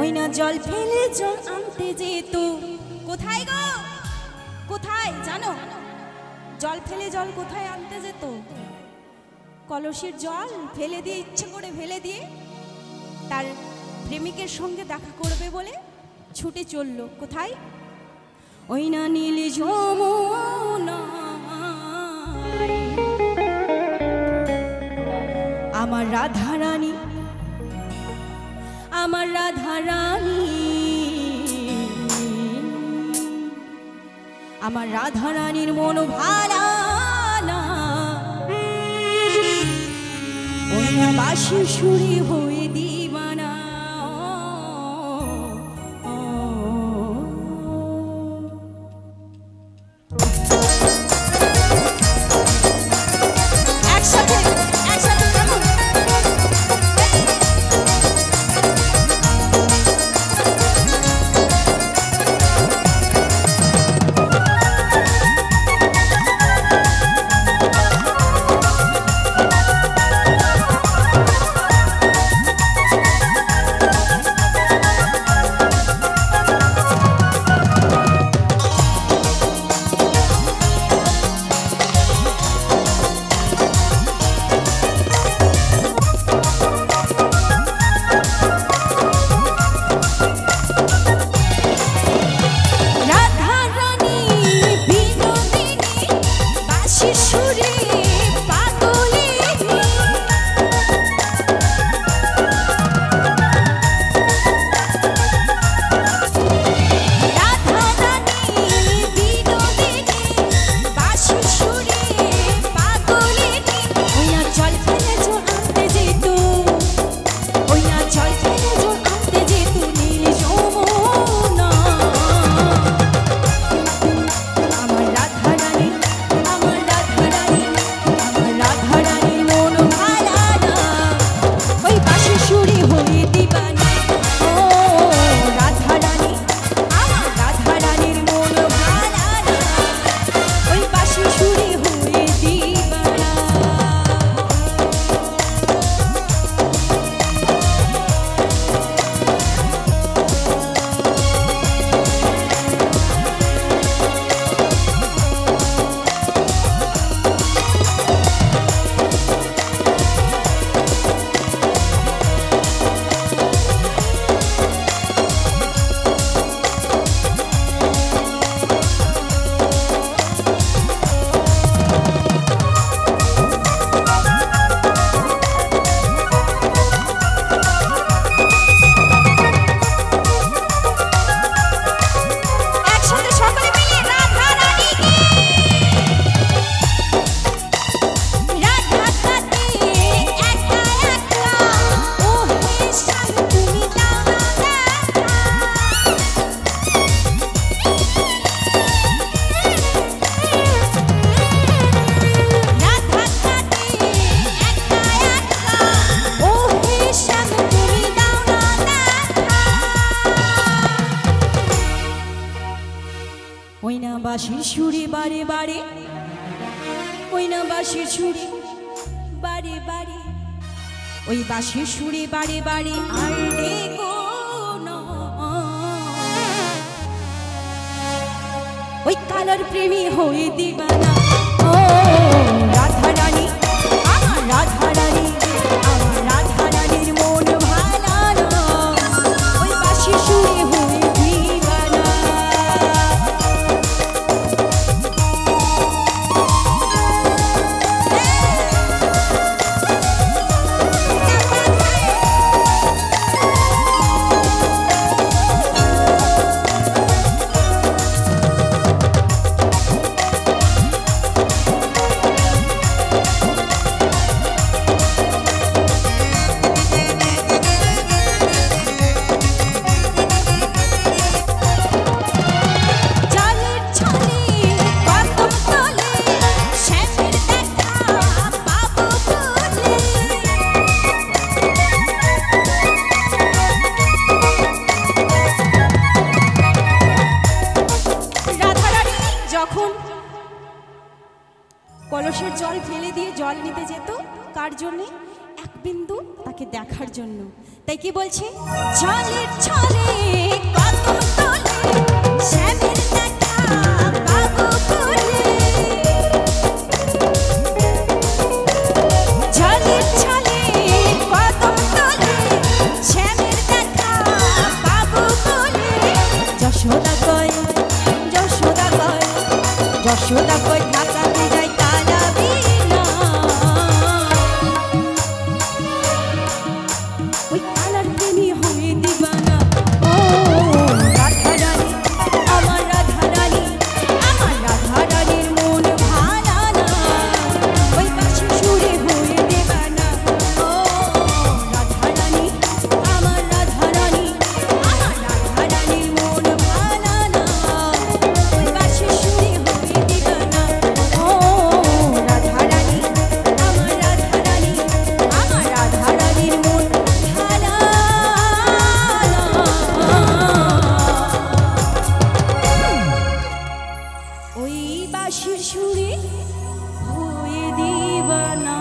ওই না জল ফেলে জল আনতে যেত। কোথায় গো, কোথায় জানো? জল ফেলে জল কোথায় আনতে যেত? কলসির জল ফেলে দিয়ে, ইচ্ছে করে ফেলে দিয়ে তার প্রেমিকের সঙ্গে দেখা করবে বলে ছুটে চলল। কোথায়? ওই না নীল যমুনা। আমার রাধা রানী, আমার রাধা রানী, আমার রাধা রানীর মন ভারানা। ওই না বাঁশি সুরে হয়ে দিবানা। একসাথে একসাথে কেমন? বাঁশির সুরে বারে বারে, ওই না বাঁশির সুরে বারে বারে, ওই বাঁশির সুরে বারে বারে আর দেখো না ওই কালার প্রেমী হয়ে দিবানা। ও রাধা রানী, আমার রাধা রানী, আমার রাধা রানীর মন ভালানা, ওই বাঁশির সুরে হয়ে দিবানা। কলসের জল ফেলে দিয়ে জল নিতে যেত কার জন্যে? এক বিন্দু তাকে দেখার জন্য। তাই কি বলছে, জলের ছলে কদম তলে শ্যামের দেখা পাবো বলে, জলের ছলে কদম তলে শ্যামের দেখা পাবো বলে, যশোদা কয় যশোদা কয় যশোদা কয় ঢাকাতে যাই কালাবি না, ওই কালার প্রেমী হয়ে দিবানা। ও রাধারানী আমার রাধারানী, আমার রাধারানীর মন ভালা না, ওই বাঁশি সুরে হয়ে দিবানা। ও রাধারানী আমার রাধারানী, আমার রাধারানীর মন ভালা না, ওই বাঁশি সুরে হয়ে দিবানা। ও রাধারানী আমার রাধারানী, আমার রাধারানীর মন ভালা না, ওই বাঁশির সুরে হয়ে দিবানা।